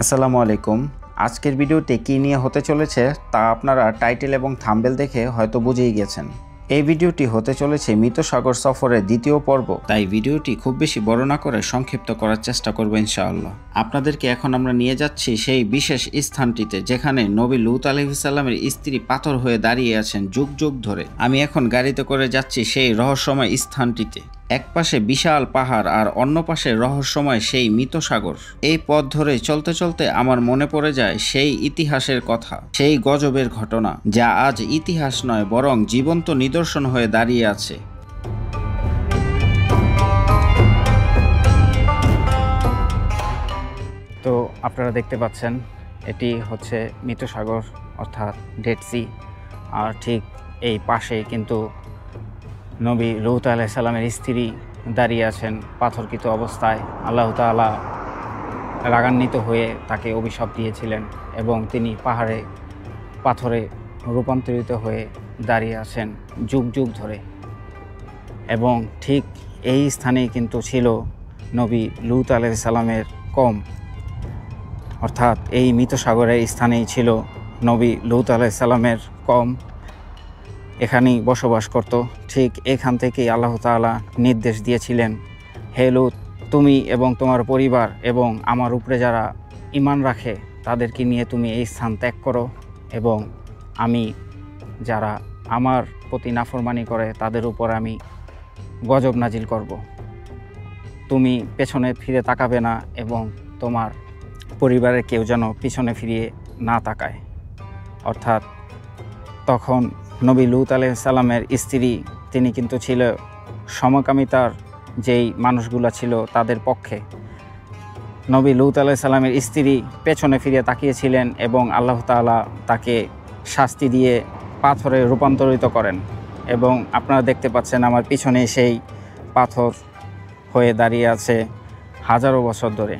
আসসালামু আলাইকুম। আজকের ভিডিওটি কী নিয়ে হতে চলেছে তা আপনারা টাইটেল এবং থাম্বনেল দেখে হয়তো বুঝেই গেছেন। এই ভিডিওটি হতে চলেছে মৃত সাগর সফরের দ্বিতীয় পর্ব, তাই ভিডিওটি খুব বেশি বড় না করে সংক্ষিপ্ত করার চেষ্টা করব ইনশাআল্লাহ। আপনাদেরকে এখন আমরা নিয়ে যাচ্ছি সেই বিশেষ স্থানটিতে যেখানে নবী লূত আলাইহিস সালামের স্ত্রী পাথর হয়ে দাঁড়িয়ে আছেন যুগ যুগ ধরে। আমি এখন গাড়িতে করে যাচ্ছি সেই রহস্যময় স্থানটিতে। এক পাশে বিশাল পাহাড় আর অন্য পাশে রহস্যময় সেই মৃত সাগর। এই পথ ধরে চলতে চলতে আমার মনে পড়ে যায় সেই ইতিহাসের কথা, সেই গজবের ঘটনা যা আজ ইতিহাস নয় বরং জীবন্ত নিদর্শন হয়ে দাঁড়িয়ে আছে। তো আপনারা দেখতে পাচ্ছেন এটি হচ্ছে মৃত সাগর অর্থাৎ ডেড সি, আর ঠিক এই পাশে কিন্তু নবী লূত আলাইহিস সালামের স্ত্রী দাঁড়িয়ে আছেন পাথরকৃত অবস্থায়। আল্লাহ তাআলা রাগান্বিত হয়ে তাকে অভিশাপ দিয়েছিলেন এবং তিনি পাথরে রূপান্তরিত হয়ে দাঁড়িয়ে আছেন যুগ যুগ ধরে। এবং ঠিক এই স্থানেই কিন্তু ছিল নবী লূত আলাইহিস সালামের কওম, অর্থাৎ এই মৃত সাগরের স্থানেই ছিল নবী লূত আলাইহিস সালামের কওম, এখানেই বসবাস করত। ঠিক এখান থেকেই আল্লাহ তাআলা নির্দেশ দিয়েছিলেন, হে লূত, তুমি এবং তোমার পরিবার এবং আমার উপরে যারা ঈমান রাখে তাদেরকে নিয়ে তুমি এই স্থান ত্যাগ করো, এবং আমি যারা আমার প্রতি নাফরমানি করে তাদের উপর আমি গজব নাজিল করব। তুমি পেছনে ফিরে তাকাবে না এবং তোমার পরিবারের কেউ যেন পিছনে ফিরিয়ে না তাকায়। অর্থাৎ তখন নবী লূত আলাইহিস সালামের স্ত্রী তিনি কিন্তু ছিল সমকামিতার যেই মানুষগুলো ছিল তাদের পক্ষে। নবী লূত আলাইহিস সালামের স্ত্রী পেছনে ফিরে তাকিয়েছিলেন এবং আল্লাহ তাআলা তাকে শাস্তি দিয়ে পাথরে রূপান্তরিত করেন। এবং আপনারা দেখতে পাচ্ছেন আমার পিছনে সেই পাথর হয়ে দাঁড়িয়ে আছে হাজারো বছর ধরে।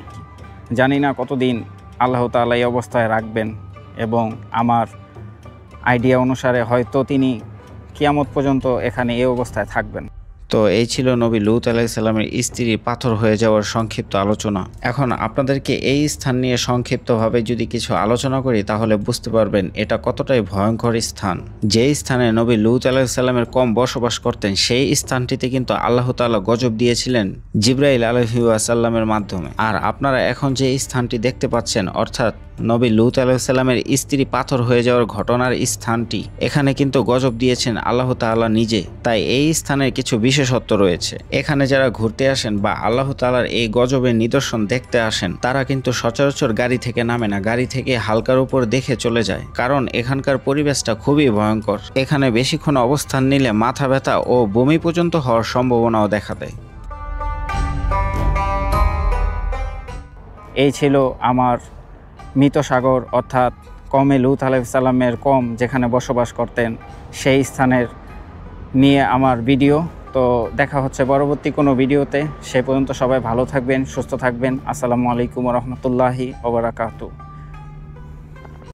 জানি না কতদিন আল্লাহ তাআলা এই অবস্থায় রাখবেন, এবং আমার আইডিয়া অনুসারে হয়তো তিনি কিয়ামত পর্যন্ত এখানে এই অবস্থায় থাকবেন। তো এই ছিল নবী লূত আলাইহিস সালামের স্ত্রী পাথর হয়ে যাওয়ার সংক্ষিপ্ত আলোচনা। এখন আপনাদেরকে এই স্থান নিয়ে সংক্ষিপ্তভাবে যদি কিছু আলোচনা করি তাহলে বুঝতে পারবেন এটা কতটাই ভয়ঙ্কর স্থান। যে স্থানে নবী লূত আলাইহিস সালামের কম বসবাস করতেন সেই স্থানটিতে কিন্তু আল্লাহ তাআলা গজব দিয়েছিলেন জিবরাইল আলাইহিস সালামের মাধ্যমে। আর আপনারা এখন যে স্থানটি দেখতে পাচ্ছেন অর্থাৎ নবী লূত আলাইহিস সালামের স্ত্রী পাথর হয়ে যাওয়ার ঘটনার স্থানটি, এখানে কিন্তু গজব দিয়েছেন আল্লাহ তাআলা নিজে। তাই এই স্থানের কিছু বিশেষত্ব রয়েছে। এখানে যারা ঘুরতে আসেন বা আল্লাহ তাআলার এই গজবের নিদর্শন দেখতে আসেন তারা কিন্তু সচরাচর গাড়ি থেকে নামে না, গাড়ি থেকে হালকার উপর দেখে চলে যায়, কারণ এখানকার পরিবেশটা খুবই ভয়ঙ্কর। এখানে বেশিক্ষণ অবস্থান নিলে মাথা ব্যথা ও বমি পর্যন্ত হওয়ার সম্ভাবনাও দেখা দেয়। এই ছিল আমার মৃত সাগর অর্থাৎ কওমে লূত আলাইহিস সালামের কওম যেখানে বসবাস করতেন সেই স্থানের নিয়ে আমার ভিডিও। তো দেখা হচ্ছে পরবর্তী কোনো ভিডিওতে। সে পর্যন্ত সবাই ভালো থাকবেন, সুস্থ থাকবেন। আসসালামু আলাইকুম ওয়া রাহমাতুল্লাহি ওয়া বারাকাতুহু।